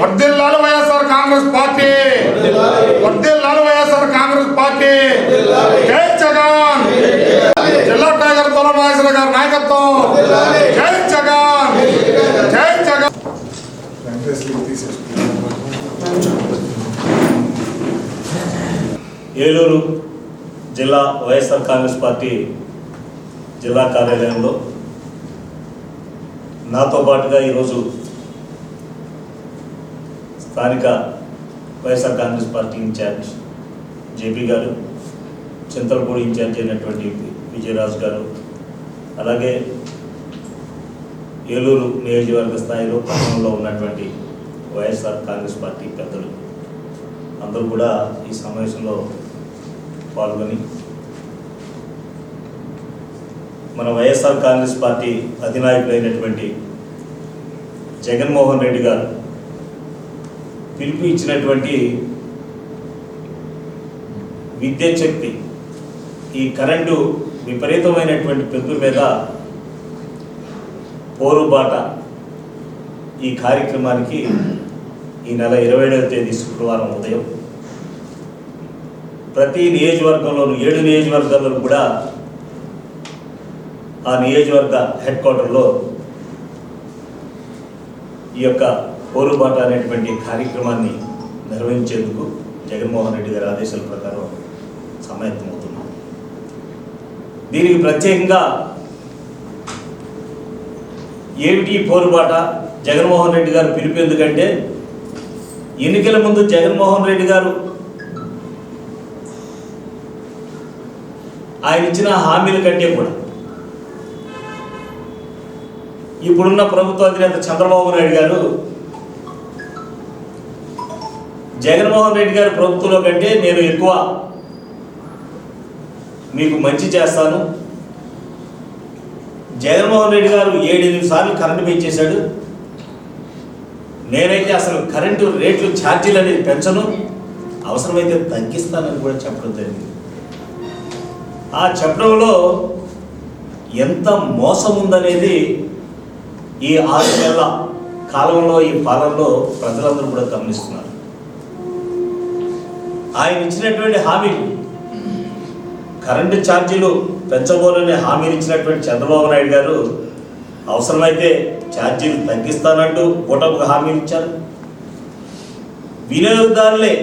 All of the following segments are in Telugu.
వర్ధిల్లాలి వైఎస్ఆర్ కాంగ్రెస్ పార్టీ, వర్ధిల్లాలి వైఎస్ఆర్ కాంగ్రెస్ పార్టీ. జై జగన్. జిల్లా టైగర్ తొల నాగేశ్వర గారి నాయకత్వం. జై జగన్, జై జగన్. ఏలూరు జిల్లా వైఎస్ఆర్ కాంగ్రెస్ పార్టీ జిల్లా కార్యాలయంలో నాతో పాటుగా ఈరోజు స్థానిక YSR Congress party in-charge JP garu, Chintalapudi incharge అయినటువంటి విజయరాజు గారు, అలాగే ఏలూరు నియోజకవర్గ స్థాయిలో పట్టణంలో ఉన్నటువంటి వైఎస్ఆర్ కాంగ్రెస్ పార్టీ పెద్దలు అందరూ కూడా ఈ సమావేశంలో పాల్గొని మన వైఎస్ఆర్ కాంగ్రెస్ పార్టీ అధినాయకులైనటువంటి జగన్మోహన్ రెడ్డి గారు పిలుపు ఇచ్చినటువంటి విద్యుత్ శక్తి, ఈ కరెంటు విపరీతమైనటువంటి పెంపు మీద పోరుబాట ఈ కార్యక్రమానికి ఈ నెల 27వ తేదీ శుక్రవారం ఉదయం ప్రతి నియోజకవర్గంలోనూ 7 నియోజకవర్గాల్లో కూడా ఆ నియోజకవర్గ హెడ్ క్వార్టర్లో ఈ యొక్క పోరుబాట అనేటువంటి కార్యక్రమాన్ని నిర్వహించేందుకు జగన్మోహన్ రెడ్డి గారి ఆదేశాల ప్రకారం సమాయత్తమవుతున్నాం. దీనికి ప్రత్యేకంగా ఏమిటి పోరుబాట, జగన్మోహన్ రెడ్డి గారు పిలుపు ఎందుకంటే ఎన్నికల ముందు జగన్మోహన్ రెడ్డి గారు ఆయన ఇచ్చిన హామీల కంటే కూడా ఇప్పుడున్న ప్రభుత్వ అధినేత చంద్రబాబు నాయుడు గారు జగన్మోహన్ రెడ్డి గారి ప్రభుత్వంలో కంటే నేను ఎక్కువ మీకు మంచి చేస్తాను, జగన్మోహన్ రెడ్డి గారు 7-8 సార్లు కరెంటు పెంచేశాడు, నేనైతే అసలు కరెంటు రేట్లు ఛార్జీలు అనేది పెంచను, అవసరమైతే తగ్గిస్తానని కూడా చెప్పడం జరిగింది. ఆ చెప్పడంలో ఎంత మోసం ఉందనేది ఈ 6 నెలల కాలంలో ఈ పాలనలో ప్రజలందరూ కూడా గమనిస్తున్నారు. ఆయన ఇచ్చినటువంటి హామీలు, కరెంటు ఛార్జీలు పెంచబోనని హామీలు ఇచ్చినటువంటి చంద్రబాబు నాయుడు గారు అవసరమైతే ఛార్జీలు తగ్గిస్తానంటూ పూటకు హామీలు ఇచ్చారు. వినియోగదారులే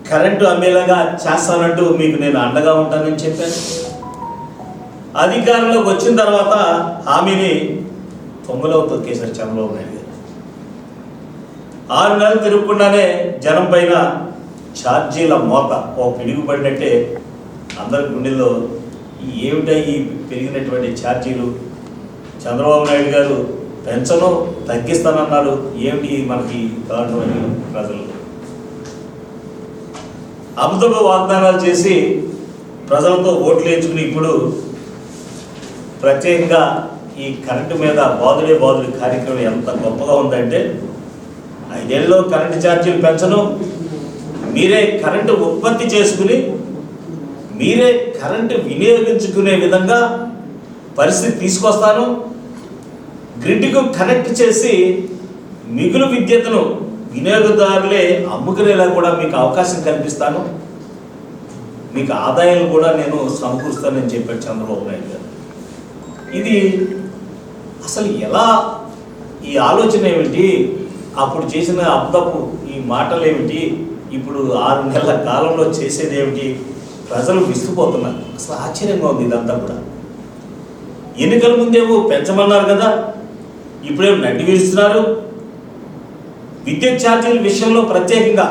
కరెంటు అమ్మేలాగా చేస్తానంటూ మీకు నేను అండగా ఉంటానని చెప్పాను. అధికారంలోకి వచ్చిన తర్వాత హామీని తొమ్మిదవ తొక్కేశారు చంద్రబాబు నాయుడు గారు. 6 నెలలు తిరుగుకుండానే జనం పైన ఛార్జీల మోత ఓ పిడుగుపడినట్టే అందరి గుండెల్లో ఏమిటా ఈ పెరిగినటువంటి ఛార్జీలు, చంద్రబాబు నాయుడు గారు పెంచను తగ్గిస్తానన్నాడు, ఏమిటి మనకి కారణమని ప్రజలు అబద్ధపు వాగ్దానాలు చేసి ప్రజలతో ఓట్లు వేయించుకుని ఇప్పుడు ప్రత్యేకంగా ఈ కరెంటు మీద బాదుడే బాదుడి కార్యక్రమం ఎంత గొప్పగా ఉందంటే 5 ఏళ్ళలో కరెంటు ఛార్జీలు పెంచను, మీరే కరెంటు ఉత్పత్తి చేసుకుని మీరే కరెంటు వినియోగించుకునే విధంగా పరిస్థితి తీసుకొస్తాను, గ్రిడ్కు కనెక్ట్ చేసి మిగులు విద్యుత్తును వినియోగదారులే అమ్ముకునేలా కూడా మీకు అవకాశం కల్పిస్తాను, మీకు ఆదాయాలు కూడా నేను సమకూరుస్తానని చెప్పాడు చంద్రబాబు నాయుడు గారు. ఇది అసలు ఎలా, ఈ ఆలోచన ఏమిటి, అప్పుడు చేసిన అబద్ధపు ఈ మాటలు ఏమిటి, ఇప్పుడు 6 నెలల కాలంలో చేసేది ఏమిటి, ప్రజలు విస్తుపోతున్నారు. అసలు ఆశ్చర్యంగా ఉంది ఇదంతా కూడా. ఎన్నికల ముందేమో పెంచమన్నారు కదా, ఇప్పుడేమో నడ్డి విరుస్తున్నారు. విద్యుత్ ఛార్జీల విషయంలో ప్రత్యేకంగా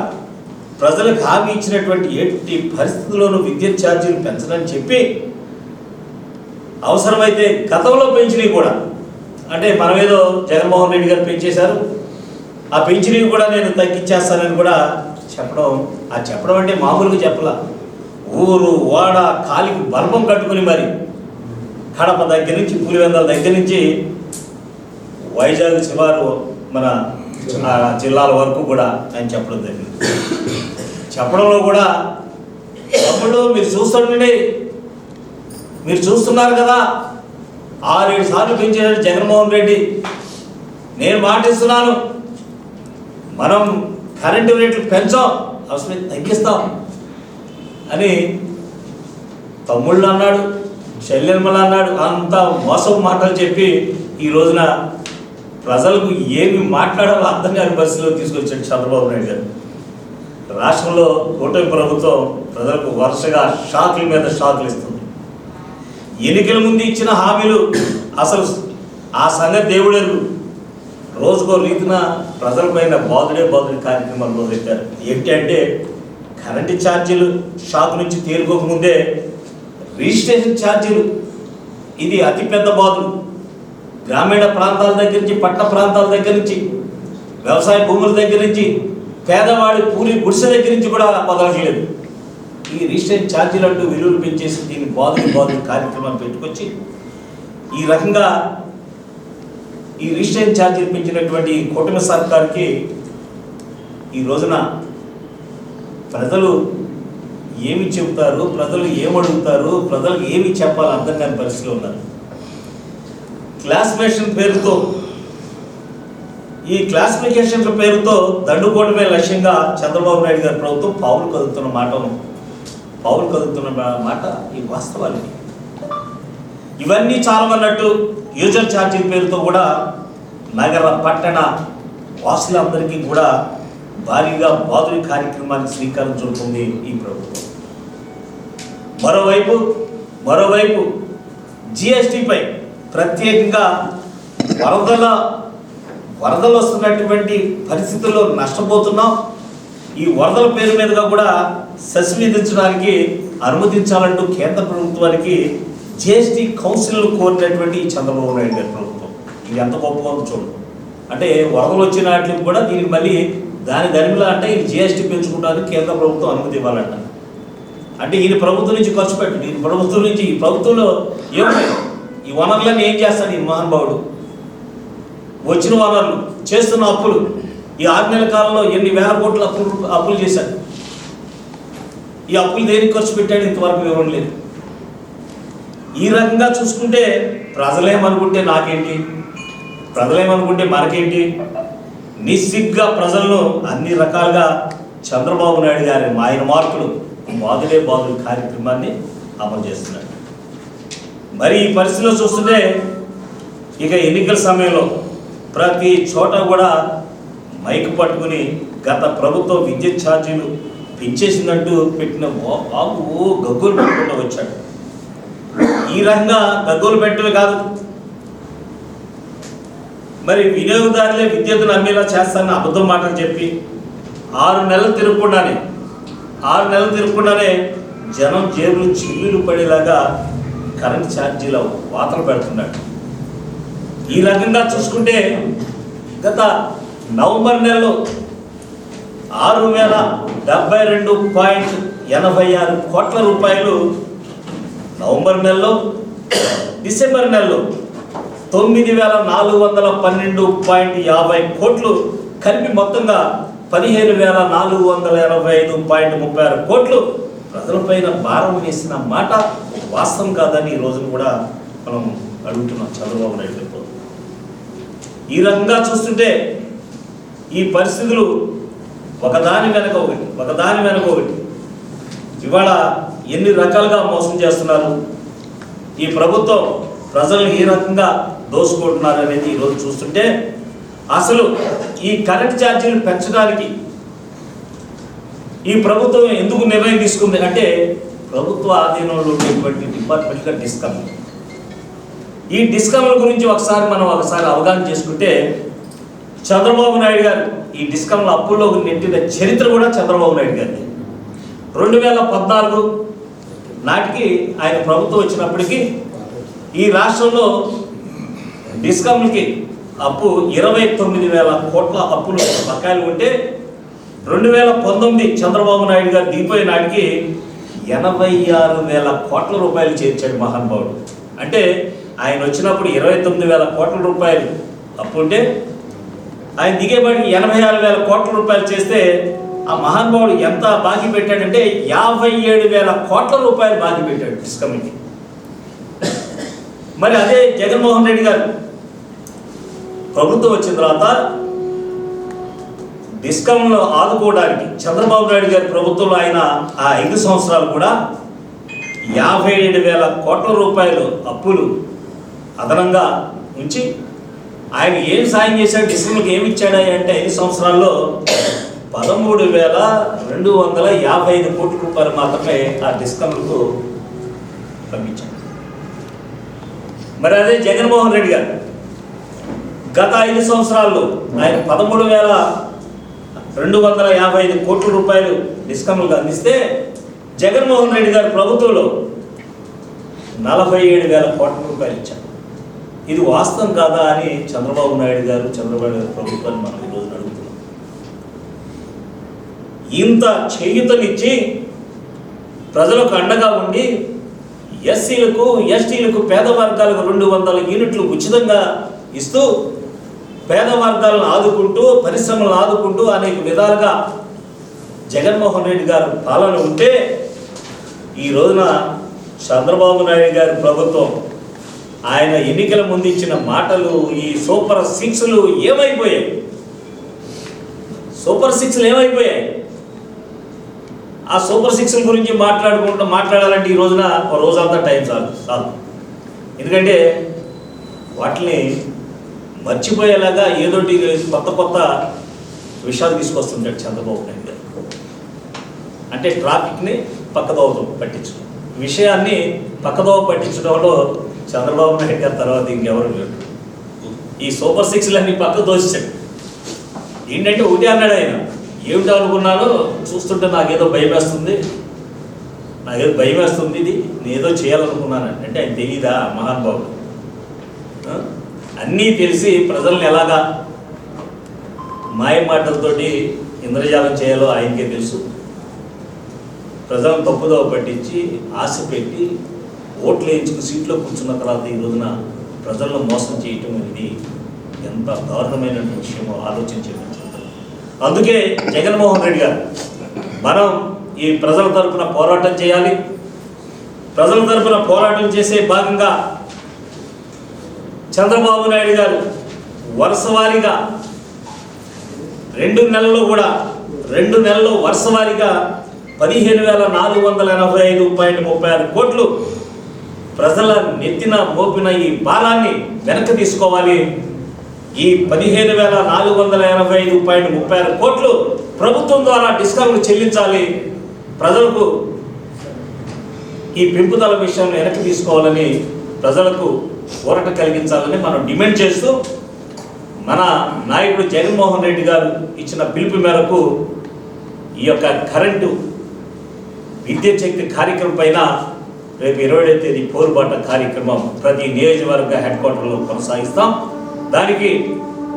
ప్రజలకు హామీ ఇచ్చినటువంటి ఎట్టి పరిస్థితుల్లోనూ విద్యుత్ ఛార్జీలు పెంచనని చెప్పి అవసరమైతే గతంలో పెంచినవి కూడా, అంటే మనమేదో జగన్మోహన్ రెడ్డి గారు పెంచేశారు, ఆ పెంచినవి కూడా నేను తగ్గించేస్తానని కూడా చెప్పడం. ఆ చెప్పడం అంటే మామూలుగా చెప్పలా, ఊరు వాడ కాలికి బల్బం కట్టుకుని మరి కడప దగ్గర నుంచి పులివెందుల దగ్గర నుంచి వైజాగ్ శివారు మన జిల్లాల వరకు కూడా ఆయన చెప్పడం జరిగింది. చెప్పడంలో కూడా తమ్ముళ్ళు మీరు చూస్తుండండి, మీరు చూస్తున్నారు కదా 6-7 సార్లు పెంచాడు జగన్మోహన్ రెడ్డి. నేను మాటిస్తున్నాను, మనం కరెంటు రేట్లు పెంచాం, అవసరం తగ్గిస్తాం అని తమ్ముళ్ళు అన్నాడు, చెల్లెమ్మలు అన్నాడు. అంత మోసం మాటలు చెప్పి ఈ రోజున ప్రజలకు ఏమి మాట్లాడాలో అర్థం కాని పరిస్థితిలో తీసుకొచ్చాడు చంద్రబాబు నాయుడు గారు. రాష్ట్రంలో కూటమి ప్రభుత్వం ప్రజలకు వరుసగా షాకుల మీద షాకులు ఇస్తుంది. ఎన్నికల ముందు ఇచ్చిన హామీలు అసలు ఆ సంగతి దేవుడెరుగు. రోజుకో రీతిన ప్రజలపైన బాదుడే కార్యక్రమాలు మొదలెట్టారు. ఏంటి అంటే కరెంటు ఛార్జీలు షాక్ నుంచి తేలుకోకముందే రిజిస్ట్రేషన్ ఛార్జీలు, ఇది అతిపెద్ద బాధలు. గ్రామీణ ప్రాంతాల దగ్గర నుంచి, పట్టణ ప్రాంతాల దగ్గర నుంచి, వ్యవసాయ భూముల దగ్గర నుంచి, పేదవాడి పూరి గుడిసె దగ్గర నుంచి కూడా వదలట్లేదు. ఈ రిజిస్ట్రేషన్ ఛార్జీలు అంటూ విలువలు పెంచేసి దీన్ని బాధలు కార్యక్రమాన్ని పెట్టుకొచ్చి ఈ రకంగా ఈ రిజిస్ట్రేషన్ ఛార్జీలు పెంచినటువంటి కూటమి సర్కార్కి ఈ రోజున ప్రజలు ఏమి చెబుతారు, ప్రజలు ఏమడుగుతారు, ప్రజలకు ఏమి చెప్పాలో అర్థం కాని పరిస్థితిలో ఉన్నారు. క్లాసిఫికేషన్ పేరుతో, ఈ క్లాసిఫికేషన్ల పేరుతో దండుకోవడమే లక్ష్యంగా చంద్రబాబు నాయుడు గారి ప్రభుత్వం పావులు కదులుతున్న మాట ఈ వాస్తవాలు. ఇవన్నీ చాలవన్నట్టు యూజర్ ఛార్జీల పేరుతో కూడా నగర పట్టణ వాసులందరికీ కూడా భారీగా బాదుడి కార్యక్రమానికి శ్రీకారం చుడుతుంది ఈ ప్రభుత్వం. మరోవైపు జిఎస్టీపై ప్రత్యేకంగా వరదలు వస్తున్నటువంటి పరిస్థితుల్లో నష్టపోతున్నాం, ఈ వరదల పేరు మీదుగా కూడా సెస్ విధించడానికి అనుమతించాలంటూ కేంద్ర ప్రభుత్వానికి జిఎస్టీ కౌన్సిల్ కోరినటువంటి చంద్రబాబు నాయుడు గారి ప్రభుత్వం. ఇది ఎంత గొప్పగా ఉంది చూడండి. అంటే వరదలు వచ్చిన వాటికి కూడా దీనికి మళ్ళీ దాని దరిమిలా అంటే ఈ జిఎస్టీ పెంచుకుంటానికి కేంద్ర ప్రభుత్వం అనుమతి ఇవ్వాలంట. అంటే ఈయన ప్రభుత్వం నుంచి ఖర్చు పెట్టండి, ఈ ప్రభుత్వం నుంచి, ఈ ప్రభుత్వంలో ఏమున్నాయి ఈ వనరులన్నీ ఏం చేస్తాడు ఈ మహానుభావుడు? వచ్చిన వనరులు, చేస్తున్న అప్పులు, ఈ 6 నెలల కాలంలో ఎన్ని వేల కోట్ల అప్పులు చేశాడు. ఈ అప్పులు దేనికి ఖర్చు పెట్టాడు ఇంతవరకు వివరం లేదు. ఈ రకంగా చూసుకుంటే ప్రజలేమనుకుంటే నాకేంటి, ప్రజలేమనుకుంటే మనకేంటి, నిస్సిగ్గా ప్రజలను అన్ని రకాలుగా చంద్రబాబు నాయుడు గారి ఆయన మార్పులు బాదుడు కార్యక్రమాన్ని అమలు చేస్తున్నాడు. మరి ఈ పరిస్థితిలో చూస్తుంటే ఇక ఎన్నికల సమయంలో ప్రతి చోట కూడా మైకు పట్టుకుని గత ప్రభుత్వం విద్యుత్ ఛార్జీలు పెంచేసిందంటూ పెట్టిన బాబు గగ్గోలు పెట్టుకుంటూ వచ్చాడు. ఈ రకంగా గగ్గోలు పెట్టడమే కాదు, మరి వినియోగదారులే విద్యుత్తును అమ్మేలా చేస్తానని అబద్ధం మాటలు చెప్పి 6 నెలలు తిరగకుండానే జనం జేబులు చిల్లులు పడేలాగా కరెంట్ ఛార్జీల వాతలు పెడుతున్నాడు. ఈ రకంగా చూసుకుంటే గత నవంబర్ నెలలో 6,072.86 కోట్ల రూపాయలు నవంబర్ నెలలో, డిసెంబర్ నెలలో 9,412.50 కోట్లు కలిపి మొత్తంగా 15,485.36 కోట్లు ప్రజలపైన భారం వేసిన మాట వాస్తవం కాదని ఈ రోజున కూడా మనం అడుగుతున్నాం చంద్రబాబు నాయుడు గారు. ఈ రకంగా చూస్తుంటే ఈ పరిస్థితులు ఒకదాని వెనక ఒకటి ఇవాళ ఎన్ని రకాలుగా మోసం చేస్తున్నారు, ఈ ప్రభుత్వం ప్రజలను ఏ రకంగా దోసుకుంటున్నారు అనేది ఈరోజు చూస్తుంటే అసలు ఈ కరెంట్ ఛార్జీలు పెంచడానికి ఈ ప్రభుత్వం ఎందుకు నిర్ణయం తీసుకుంది అంటే ప్రభుత్వ ఆధీనంలో ఉండేటువంటి డిపార్ట్మెంట్గా డిస్కమ్. ఈ డిస్కమ్ల గురించి ఒకసారి అవగాహన చేసుకుంటే చంద్రబాబు నాయుడు గారు ఈ డిస్కమ్ల అప్పుల్లో నెట్టిన చరిత్ర కూడా చంద్రబాబు నాయుడు గారిది. 2014 నాటికి ఆయన ప్రభుత్వం వచ్చినప్పటికీ ఈ రాష్ట్రంలో డిస్కమ్లకి అప్పు 29,000 కోట్ల అప్పులు బకాయిలు ఉంటే 2019 చంద్రబాబు నాయుడు గారు దిగిపోయే నాటికి 86,000 కోట్ల రూపాయలు చేర్చాడు మహానుభావుడు. అంటే ఆయన వచ్చినప్పుడు 29,000 కోట్ల రూపాయలు అప్పుంటే ఆయన దిగేపాటికి 86,000 కోట్ల రూపాయలు చేస్తే ఆ మహానుభావుడు ఎంత బాకీ పెట్టాడంటే 57,000 కోట్ల రూపాయలు బాకీ పెట్టాడు డిస్కమ్కి. మరి అదే జగన్మోహన్ రెడ్డి గారు ప్రభుత్వం వచ్చిన తర్వాత డిస్కమ్లో ఆదుకోవడానికి చంద్రబాబు నాయుడు గారి ప్రభుత్వంలో ఆయన ఆ 5 సంవత్సరాలు కూడా 57,000 కోట్ల రూపాయలు అప్పులు అదనంగా ఉంచి ఆయన ఏం సాయం చేశాడు, డిస్కమ్కి ఏమి ఇచ్చాడు అంటే 5 సంవత్సరాల్లో 13,255 కోట్ల రూపాయలు మాత్రమే ఆ డిస్కమ్లకు పంపించాడు. మరి అదే జగన్మోహన్ రెడ్డి గారు గత 5 సంవత్సరాల్లో ఆయన 13,255 కోట్ల రూపాయలు డిస్కమ్లకు అందిస్తే జగన్మోహన్ రెడ్డి గారి ప్రభుత్వంలో 47,000 కోట్ల రూపాయలు ఇచ్చారు. ఇది వాస్తవం కాదా అని చంద్రబాబు నాయుడు గారు ప్రభుత్వాన్ని మనం ఈరోజు అడుగుతున్నాం. ఇంత చేయూతనిచ్చి ప్రజలకు అండగా ఉండి ఎస్సీలకు ఎస్టీలకు పేద వర్గాలకు 200 యూనిట్లు ఉచితంగా ఇస్తూ పేద వర్గాలను ఆదుకుంటూ పరిశ్రమలను ఆదుకుంటూ అనేక విధాలుగా జగన్మోహన్ రెడ్డి గారు పాలన ఉంటే ఈ రోజున చంద్రబాబు నాయుడు గారి ప్రభుత్వం ఆయన ఎన్నికల ముందు ఇచ్చిన మాటలు ఈ సూపర్ 6లు ఏమైపోయాయి? సూపర్ 6లు ఏమైపోయాయి? ఆ సూపర్ 6ల గురించి మాట్లాడాలంటే ఈ రోజున ఒక రోజంతా టైం చాలు. ఎందుకంటే వాటిని మర్చిపోయేలాగా ఏదోటి కొత్త విషయాలు తీసుకొస్తుంటాడు చంద్రబాబు నాయుడు గారు. అంటే ట్రాఫిక్ని పక్కదోవ పట్టించడం, విషయాన్ని పక్కదోవ పట్టించడంలో చంద్రబాబు నాయుడు గారి తర్వాత ఇంకెవరు లేరు. ఈ సూపర్ 6లన్నీ పక్క దోశాడు. ఏంటంటే ఒకటి అన్నాడు ఆయన, ఏమిటో అనుకున్నాను చూస్తుంటే నాకేదో భయం వేస్తుంది, ఇది నేనేదో చేయాలనుకున్నాను అంటే ఆయన తెలీదా మహానుభావుడు? అన్నీ తెలిసి ప్రజల్ని ఎలాగా మాయ మాటలతోటి ఇంద్రజాలం చేయాలో ఆయనకే తెలుసు. ప్రజలను తప్పుదోవ పట్టించి ఆశ పెట్టి ఓట్లు వేయించుకు సీట్లో కూర్చున్న తర్వాత ఈ రోజున ప్రజలను మోసం చేయటం అనేది ఎంత దారుణమైన విషయమో ఆలోచించే. అందుకే జగన్మోహన్ రెడ్డి గారు మనం ఈ ప్రజల తరపున పోరాటం చేయాలి. ప్రజల తరపున పోరాటం చేసే భాగంగా చంద్రబాబు నాయుడు గారు వరుసవారీగా 2 నెలల్లో వరుసవారీగా 15,485.36 కోట్లు ప్రజల నెత్తిన మోపిన ఈ భారాన్ని వెనక్కి తీసుకోవాలి. ఈ 15,485.36 కోట్లు ప్రభుత్వం ద్వారా డిస్కౌంట్లు చెల్లించాలి. ప్రజలకు ఈ పెంపుదల విషయాన్ని వెనక్కి తీసుకోవాలని, ప్రజలకు ఊరట కలిగించాలని మనం డిమాండ్ చేస్తూ మన నాయకుడు జగన్మోహన్ రెడ్డి గారు ఇచ్చిన పిలుపు మేరకు ఈ యొక్క కరెంటు విద్యుత్ శక్తి కార్యక్రమం పైన రేపు 20వ తేదీ పోరుబాట కార్యక్రమం ప్రతి నియోజకవర్గ హెడ్ క్వార్టర్లో కొనసాగిస్తాం. దానికి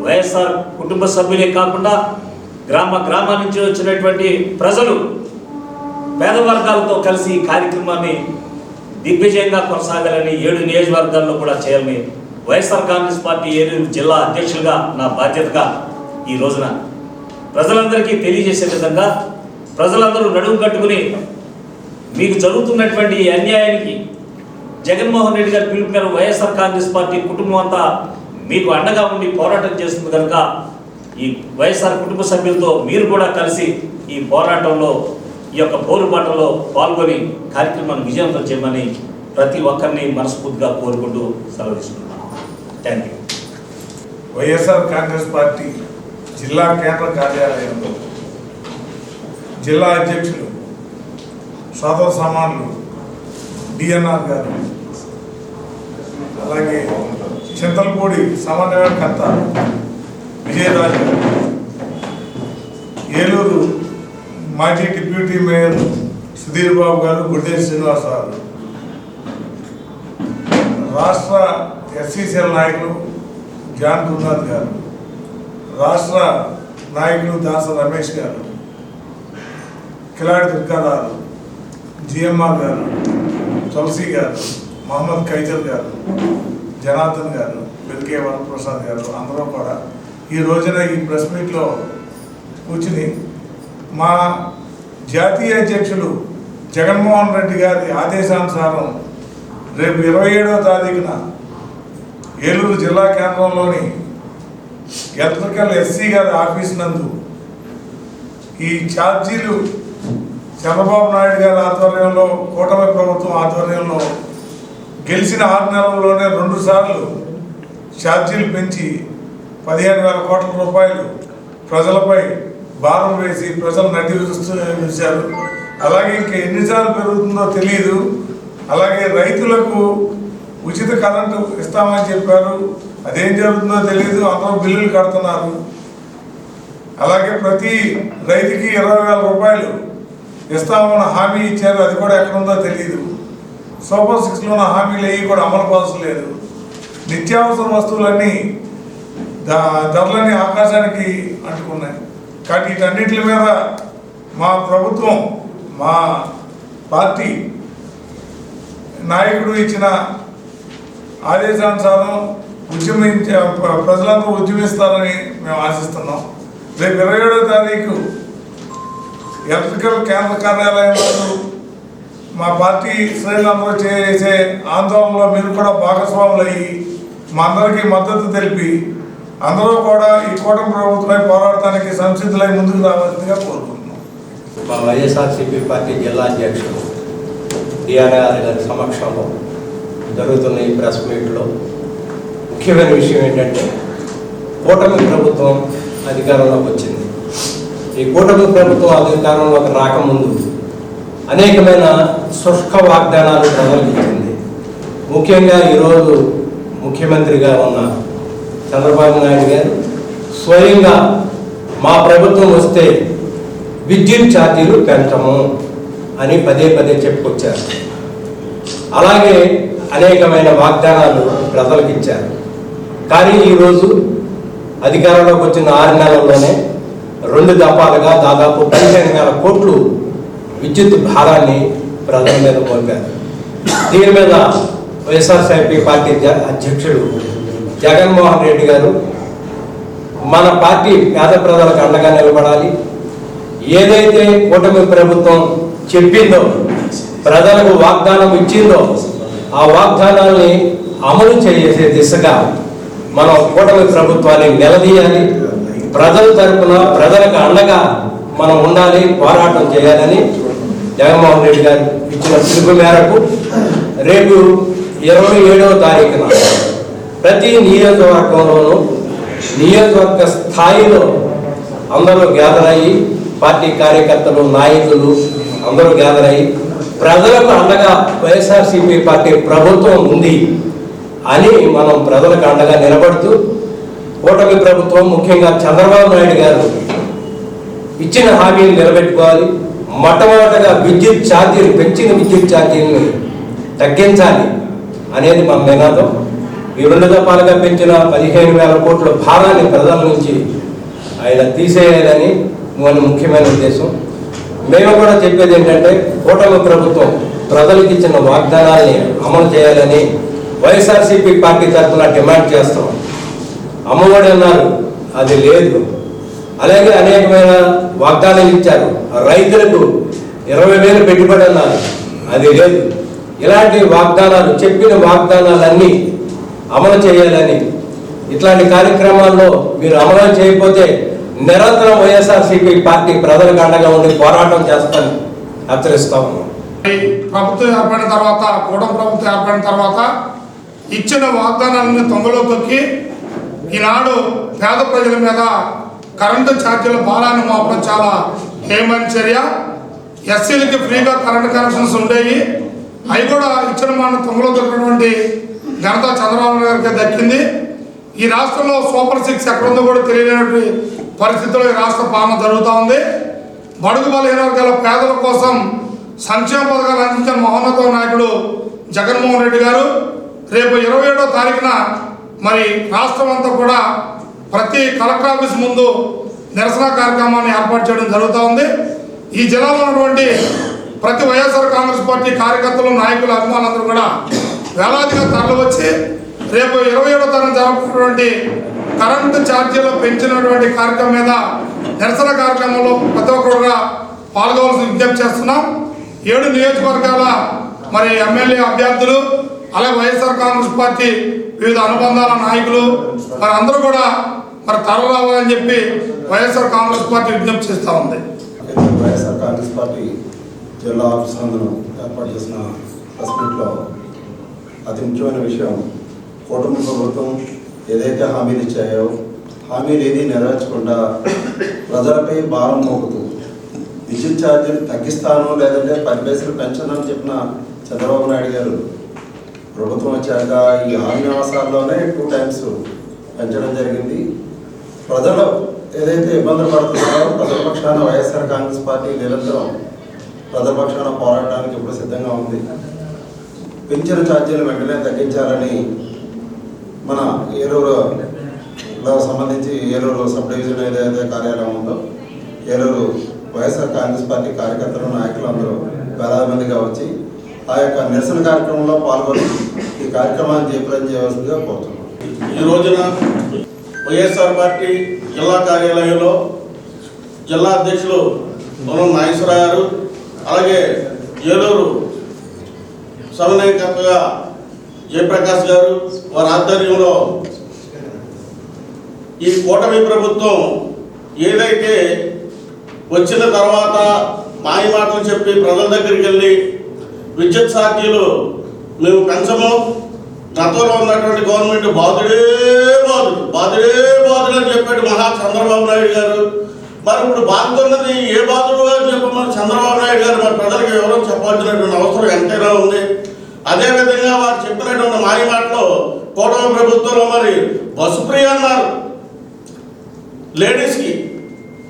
వైఎస్ఆర్ కుటుంబ సభ్యులే కాకుండా గ్రామ నుంచి వచ్చినటువంటి ప్రజలు పేద వర్గాలతో కలిసి ఈ కార్యక్రమాన్ని దిగ్విజయంగా కొనసాగాలని 7 నియోజకవర్గాల్లో కూడా చేయాలని వైఎస్ఆర్ కాంగ్రెస్ పార్టీ ఏలూరు జిల్లా అధ్యక్షులుగా నా బాధ్యతగా ఈ రోజున ప్రజలందరికీ తెలియజేసే విధంగా ప్రజలందరూ నడుము కట్టుకుని మీకు జరుగుతున్నటువంటి ఈ అన్యాయానికి జగన్మోహన్ రెడ్డి గారి పిలుపు మేరకు వైఎస్ఆర్ కాంగ్రెస్ పార్టీ కుటుంబం అంతా మీకు అండగా ఉండి పోరాటం చేస్తుంది కనుక ఈ వైఎస్ఆర్ కుటుంబ సభ్యులతో మీరు కూడా కలిసి ఈ పోరాటంలో ఈ యొక్క పోరుబాటలో పాల్గొని కార్యక్రమాన్ని విజయవంతం చేయమని ప్రతి ఒక్కరిని మనస్ఫూర్తిగా కోరుకుంటూ సెలవు తీసుకుంటున్నాను. Thank you. YSR Congress party జిల్లా కేంద్ర కార్యాలయంలో జిల్లా అధ్యక్షులు సోదర సమానులు డిఎన్ఆర్ గారు, అలాగే చింతలపూడి సమన్వయకర్త విజయరాజు గారు, ఏలూరు మాజీ డిప్యూటీ మేయర్ సుధీర్ బాబు గారు, గుడ్డేటి శ్రీనివాసరావు, రాష్ట్ర ఎస్సీసీఎల్ నాయకులు జాన్ గురునాథ్ గారు, రాష్ట్ర నాయకులు దాస రమేష్ గారు, కిలాడి దుర్గారావు, జిఎంఆర్ గారు, తులసి గారు, మహమ్మద్ ఖైజర్ గారు, జనార్దన్ గారు, వెల్కే వరప్రసాద్ గారు అందరూ కూడా ఈ రోజున ఈ ప్రెస్ మీట్లో కూర్చుని మా జాతీయ అధ్యక్షులు జగన్మోహన్ రెడ్డి గారి ఆదేశానుసారం రేపు 27వ తారీఖున ఏలూరు జిల్లా కేంద్రంలోని ఎలక్ట్రికల్ ఎస్సీ గారి ఆఫీస్ నందు ఈ ఛార్జీలు చంద్రబాబు నాయుడు గారి ఆధ్వర్యంలో, కూటమి ప్రభుత్వం ఆధ్వర్యంలో గెలిచిన 6 నెలల్లోనే 2 సార్లు ఛార్జీలు పెంచి 15,000 కోట్ల రూపాయలు ప్రజలపై భారం వేసి ప్రజలు నడ్డి విడిచారు. అలాగే ఇంకా ఎన్నిసార్లు పెరుగుతుందో తెలియదు. అలాగే రైతులకు ఉచిత కరెంటు ఇస్తామని చెప్పారు, అదేం జరుగుతుందో తెలియదు. అందరూ బిల్లులు కడుతున్నారు. అలాగే ప్రతి రైతుకి 20,000 రూపాయలు ఇస్తామన్న హామీ ఇచ్చారు, అది కూడా ఎక్కడుందో తెలియదు. సూపర్ 6లో ఉన్న హామీలు అవి కూడా అమలు పరచలేదు. నిత్యావసర వస్తువులన్నీ ధరలన్నీ ఆకాశానికి అంటుకున్నాయి. కాబట్టి వీటన్నిటి మీద మా ప్రభుత్వం, మా పార్టీ నాయకుడు ఇచ్చిన ఆదేశానుసారం ప్రజలందరూ ఉద్యమిస్తారని మేము ఆశిస్తున్నాం. రేపు 27వ తారీఖు ఎలక్ట్రికల్ కేంద్ర కార్యాలయంలో మా పార్టీ శ్రేణులందరూ చేసే ఆందోళనలో మీరు కూడా భాగస్వాములు అయ్యి మా అందరికీ మద్దతు తెలిపి అందరూ కూడా ఈ కూటమి ప్రభుత్వమై పోరాడటానికి సంసిద్ధులై ముందుకు రావాల్సిందిగా కోరుకుంటున్నాం. మా వైఎస్ఆర్సీపీ పార్టీ జిల్లా అధ్యక్షుడు డిఆర్ఆర్ గారి సమక్షంలో జరుగుతున్న ఈ ప్రెస్ మీట్లో ముఖ్యమైన విషయం ఏంటంటే, కూటమి ప్రభుత్వం అధికారంలోకి వచ్చింది. ఈ కూటమి ప్రభుత్వం అధికారంలోకి రాకముందు అనేకమైన శుష్క వాగ్దానాలు ప్రజలకు ఇచ్చింది. ముఖ్యంగా ఈరోజు ముఖ్యమంత్రిగా ఉన్న చంద్రబాబు నాయుడు గారు స్వయంగా మా ప్రభుత్వం వస్తే విద్యుత్ ఛార్జీలు పెంచము అని పదే పదే చెప్పుకొచ్చారు. అలాగే అనేకమైన వాగ్దానాలు ప్రజలకు ఇచ్చారు. కానీ ఈరోజు అధికారంలోకి వచ్చిన 6 నెలల్లోనే 2 దఫాలుగా దాదాపు 15,000 కోట్లు విద్యుత్ భారాన్ని ప్రజల మీద మోపారు. దీని మీద వైఎస్ఆర్సీపీ పార్టీ అధ్యక్షుడు జగన్మోహన్ రెడ్డి గారు మన పార్టీ పేద ప్రజలకు అండగా నిలబడాలి, ఏదైతే కూటమి ప్రభుత్వం చెప్పిందో, ప్రజలకు వాగ్దానం ఇచ్చిందో ఆ వాగ్దానాన్ని అమలు చేసే దిశగా మనం కూటమి ప్రభుత్వాన్ని నిలదీయాలి. ప్రజల తరపున ప్రజలకు అండగా మనం ఉండాలి, పోరాటం చేయాలని జగన్మోహన్ రెడ్డి గారు ఇచ్చిన పిలుపు మేరకు రేపు 27వ తారీఖున ప్రతి నియోజకవర్గంలోనూ నియోజకవర్గ స్థాయిలో అందరూ గ్యాదర్ అయ్యి, పార్టీ కార్యకర్తలు, నాయకులు అందరూ గ్యాదర్ అయ్యి ప్రజలకు అండగా వైఎస్ఆర్సీపీ పార్టీ ప్రభుత్వం ఉంది అని మనం ప్రజలకు అండగా నిలబడుతూ, కూటమి ప్రభుత్వం ముఖ్యంగా చంద్రబాబు నాయుడు గారు ఇచ్చిన హామీలు నిలబెట్టుకోవాలి. మొట్టమొదటిగా విద్యుత్ ఛార్జీలు, పెంచిన విద్యుత్ ఛార్జీలను తగ్గించాలి అనేది మన నినాదం. ఈ 2 దఫాలుగా పెంచిన 15,000 కోట్ల భారాన్ని ప్రజల నుంచి ఆయన తీసేయాలని మన ముఖ్యమైన ఉద్దేశం. మేము కూడా చెప్పేది ఏంటంటే, కూటమి ప్రభుత్వం ప్రజలకు ఇచ్చిన వాగ్దానాన్ని అమలు చేయాలని వైఎస్ఆర్సీపీ పార్టీ తరఫున డిమాండ్ చేస్తాం. అమ్మఒడి అన్నారు, అది లేదు. అలాగే అనేకమైన వాగ్దానాలు ఇచ్చారు. రైతులకు 20,000 పెట్టుబడి అన్నారు, అది లేదు. ఇలాంటి వాగ్దానాలు, చెప్పిన వాగ్దానాలన్నీ అమలు చేయాలని, ఇట్లాంటి కార్యక్రమాల్లో మీరు అమలు చేయకపోతే నిరంతరం వైఎస్ఆర్సీపీ పార్టీ ప్రజలకు అండగా ఉండి పోరాటం చేస్తామని హెచ్చరిస్తాము. ప్రభుత్వం ఏర్పడిన తర్వాత, కూటమి ప్రభుత్వం ఏర్పడిన తర్వాత ఇచ్చిన వాగ్దానాలను తొంగలో తొక్కి ఈనాడు పేద ప్రజల మీద కరెంటు ఛార్జీల భారాన్ని మోపడం చాలా హేయమైన చర్య. ఎస్సీలకి ఫ్రీగా కరెంటు కనెక్షన్స్ ఉండేవి, అవి కూడా ఇచ్చిన మాట తొంగలో తొక్కినటువంటి ఘనత చంద్రబాబు గారికి దక్కింది. ఈ రాష్ట్రంలో సూపర్ 6 ఎక్కడుందో కూడా తెలియనటువంటి పరిస్థితుల్లో ఈ రాష్ట్ర పాలన జరుగుతూ ఉంది. బడుగు బలహీన వర్గాల పేదల కోసం సంక్షేమ పథకాలు అందించిన మహోన్నత నాయకుడు జగన్మోహన్ రెడ్డి గారు రేపు 27వ తారీఖున మరి రాష్ట్రం అంతా కూడా ప్రతి కలెక్టర్ ఆఫీస్ ముందు నిరసన కార్యక్రమాన్ని ఏర్పాటు చేయడం జరుగుతూ ఉంది. ఈ జిల్లాలో ఉన్నటువంటి ప్రతి వైఎస్ఆర్ కాంగ్రెస్ పార్టీ కార్యకర్తలు, నాయకులు, అభిమానులందరూ కూడా వేలాదిగా తరలి వచ్చి రేపు 27వ తారీఖున జరపబడినటువంటి కరెంటు ఛార్జీలు పెంచినటువంటి కార్యక్రమం మీద నిరసన కార్యక్రమంలో ప్రతి ఒక్కరుగా పాల్గొవాల్సిన విజ్ఞప్తి చేస్తున్నాం. 7 నియోజకవర్గాల మరి ఎమ్మెల్యే అభ్యర్థులు అలాగే వైఎస్ఆర్ కాంగ్రెస్ పార్టీ వివిధ అనుబంధాల నాయకులు మరి అందరూ కూడా మరి తరలి రావాలని చెప్పి వైఎస్ఆర్ కాంగ్రెస్ పార్టీ విజ్ఞప్తి చేస్తూ ఉంది. వైఎస్ఆర్ కాంగ్రెస్ పార్టీ జిల్లా ఆఫీస్ నందు ఏర్పాటు చేసిన ప్రెస్ మీట్లో అతి ముఖ్యమైన విషయం, కూటమి ప్రభుత్వం ఏదైతే హామీలు ఇచ్చాయో హామీలు ఏది నెరవేర్చకుండా ప్రజలపై భారం మోపుతూ విద్యుత్ ఛార్జీలు తగ్గిస్తాను లేదంటే 10 పైసలు పెంచనని చెప్పిన చంద్రబాబు నాయుడు గారు ప్రభుత్వం వచ్చాక ఈ 6 మాసాల్లోనే 2 టైమ్స్ పెంచడం జరిగింది. ప్రజలు ఏదైతే ఇబ్బందులు పడుతున్నారో ప్రజల పక్షాన వైఎస్ఆర్ కాంగ్రెస్ పార్టీ నిరంతరం ప్రజల పక్షాన పోరాటానికి ఇప్పుడు సిద్ధంగా ఉంది. పెంచిన ఛార్జీలు వెంటనే తగ్గించాలని మన ఏలూరులో సంబంధించి ఏలూరు సబ్ డివిజన్ ఏదైతే కార్యాలయం ఉందో ఏలూరు వైఎస్ఆర్ కాంగ్రెస్ పార్టీ కార్యకర్తలు నాయకులు అందరూ వేలాది మందిగా వచ్చి ఆ యొక్క నిరసన కార్యక్రమంలో పాల్గొని ఈ కార్యక్రమాన్ని జయప్రదం చేయవలసిందిగా కోరుతున్నాం. ఈ రోజున వైఎస్ఆర్ పార్టీ జిల్లా కార్యాలయంలో జిల్లా అధ్యక్షులు పొలం నాగేశ్వరరావు గారు అలాగే ఏలూరు సమన్వయకర్తగా జయప్రకాష్ గారు వారి ఆధ్వర్యంలో ఈ కూటమి ప్రభుత్వం ఏదైతే వచ్చిన తర్వాత మాయ మాటలు చెప్పి ప్రజల దగ్గరికి వెళ్ళి విద్యుత్ ఛార్జీలు మేము పెంచము, గతంలో ఉన్నటువంటి గవర్నమెంట్ బాధుడే బాధుడు అని చెప్పాడు మహా చంద్రబాబు నాయుడు గారు. మరి ఇప్పుడు బాధుతున్నది ఏ బాధుడు అని చెప్పమని చంద్రబాబు నాయుడు గారు మరి ప్రజలకు వివరం చెప్పాల్సినటువంటి అవసరం ఎంతైనా ఉంది. అదేవిధంగా వారు చెప్పినటువంటి మాయ మాటలో కూటమి ప్రభుత్వంలో మరి బస్సు ఫ్రీ అన్నారు. లేడీస్కి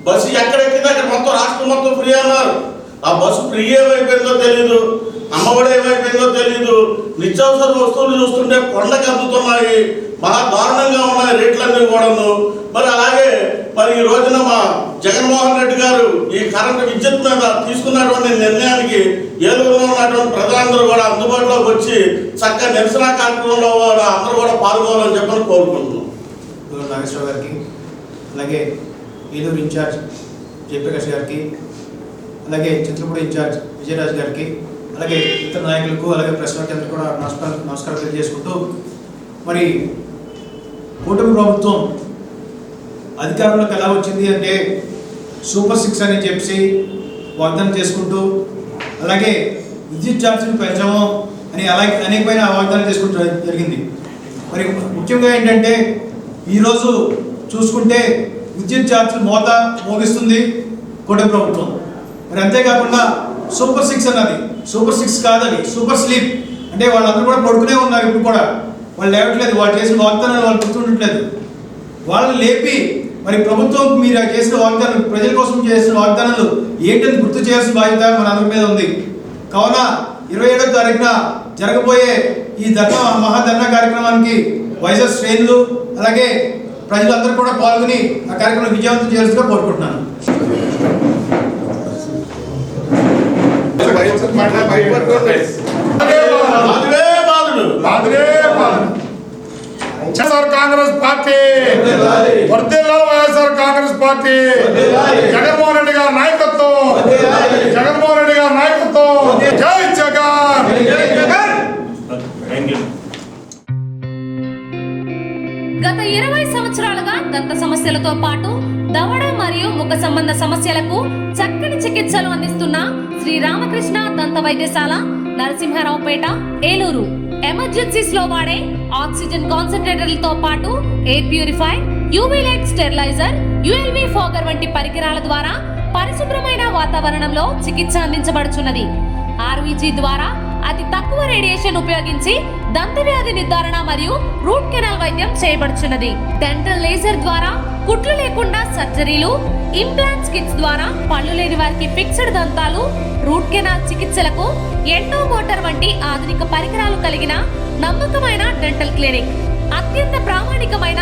బస్సు ఎక్కడెక్కింది అక్కడ మొత్తం రాష్ట్రం మొత్తం ఫ్రీ అన్నారు. ఆ బస్సు ఫ్రీ ఏమైపోయిందో తెలియదు, అమ్మఒడి ఏమైపోయిందో తెలియదు. నిత్యావసర వస్తువులు చూస్తుంటే కొండకి అందుతున్నాయి, మహా దారుణంగా ఉన్నాయి రేట్లన్నీ కూడాను. మరి అలాగే మరి ఈ రోజున మా జగన్మోహన్ రెడ్డి గారు ఈ కరెంటు విద్యుత్ మీద తీసుకున్నటువంటి నిర్ణయానికి ఏలూరులో ఉన్నటువంటి ప్రజలందరూ కూడా అందుబాటులోకి వచ్చి చక్కగా నిరసన కార్యక్రమంలో అందరూ కూడా పాల్గొనాలని చెప్పని కోరుకుంటున్నాం. నాగేశ్వరరావు గారికి అలాగే ఏలూరు ఇన్ఛార్జ్ జయప్రకాష్ గారికి అలాగే చిత్రపూడి ఇన్ఛార్జ్ విజయరాజ్ గారికి అలాగే ఇతర నాయకులకు అలాగే ప్రెస్ వారికి కూడా నమస్కారం తెలియజేసుకుంటూ మరి కూటమి ప్రభుత్వం అధికారంలోకి ఎలా వచ్చింది అంటే సూపర్ 6 అని చెప్పి వాగ్దానం చేసుకుంటూ అలాగే విద్యుత్ ఛార్జీలు పెంచము అని అలాగే అనేకమైన వాగ్దానం చేసుకుంటూ జరిగింది. మరి ముఖ్యంగా ఏంటంటే ఈరోజు చూసుకుంటే విద్యుత్ ఛార్జీలు మోగిస్తుంది కూటమి ప్రభుత్వం. మరి అంతేకాకుండా సూపర్ 6 అన్నది సూపర్ 6 కాదని సూపర్ స్లీప్ అంటే వాళ్ళందరూ కూడా పడుకునే ఉన్నారు. ఇప్పుడు కూడా వాళ్ళు లేవట్లేదు, వాళ్ళు చేసిన వాగ్దానాలు వాళ్ళు గుర్తుండట్లేదు. వాళ్ళని లేపి మరి ప్రభుత్వం మీరు చేసిన వాగ్దానం ప్రజల కోసం చేసిన వాగ్దానాలు ఏంటని గుర్తు చేయాల్సిన బాధ్యత మన అందరి మీద ఉంది. కావున 27వ తారీఖున జరగబోయే ఈ మహాధర్నా కార్యక్రమానికి వైఎస్ఆర్ శ్రేణులు అలాగే ప్రజలందరూ కూడా పాల్గొని ఆ కార్యక్రమం విజయవంతం చేయాల్సిందిగా కోరుకుంటున్నాను. వైఎస్ఆర్ కాంగ్రెస్ పార్టీ వర్ధిల్లాలి, వైఎస్ఆర్ కాంగ్రెస్ పార్టీ జగన్మోహన్ రెడ్డి గారి నాయకత్వం, జగన్మోహన్ రెడ్డి గారి నాయకత్వం. జై జగన్. గత 20 సంవత్సరాలుగా దంత సమస్యలతో పాటు దవడ మరియు ముఖ సంబంధ సమస్యలకు చక్కని చికిత్సలు అందిస్తున్న శ్రీ రామకృష్ణ దంత వైద్యశాల, నరసింహారావుపేట, ఏలూరు. ఎమర్జెన్సీస్ లో వాడే ఆక్సిజన్ కాన్సంట్రేటర్లతో పాటు air purify, UV light steriliser, ULV fogger వంటి పరికరాల ద్వారా పరిశుభ్రమైన వాతావరణంలో చికిత్స అందించబడుచున్నది. ఆర్వీజీ ద్వారా అతి తక్కువ రేడియేషన్ ఉపయోగించి దంత వ్యాధి నిర్ధారణ మరియు రూట్ కెనాల్ వైద్యం చేయబడుచున్నది. డెంటల్ లేజర్ ద్వారా కుట్లు లేకుండా సర్జరీలు, ఇంప్లాంట్స్ కిట్స్ ద్వారా పళ్ళు లేని వారికి ఫిక్స్డ్ దంతాలు, రూట్ కెనాల్ చికిత్సలకు ఎండో మోటార్ వంటి ఆధునిక పరికరాలు కలిగిన నమ్మకమైన డెంటల్ క్లినిక్. అత్యంత ప్రామాణికమైన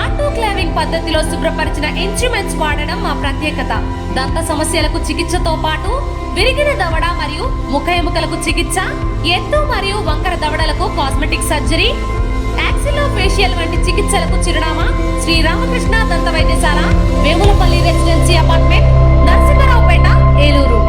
ఆటోక్లావింగ్ పద్ధతిలో శుభ్రపరిచిన ఇన్స్ట్రుమెంట్స్ వాడడం మా ప్రత్యేకత. దంత సమస్యలకు చికిత్సతో పాటు విరిగిన దవడ మరియు ముఖ ఎముకలకు చికిత్స, ఎత్తు మరియు వంకర దవడలకు కాస్మెటిక్ సర్జరీ, యాక్సిలోఫేషియల్ వంటి చికిత్సలకు చిరునామా శ్రీ రామకృష్ణ దంత వైద్యశాల, వేములపల్లి రెసిడెన్సీ అపార్ట్మెంట్, నరసింహారావుపేట, ఏలూరు.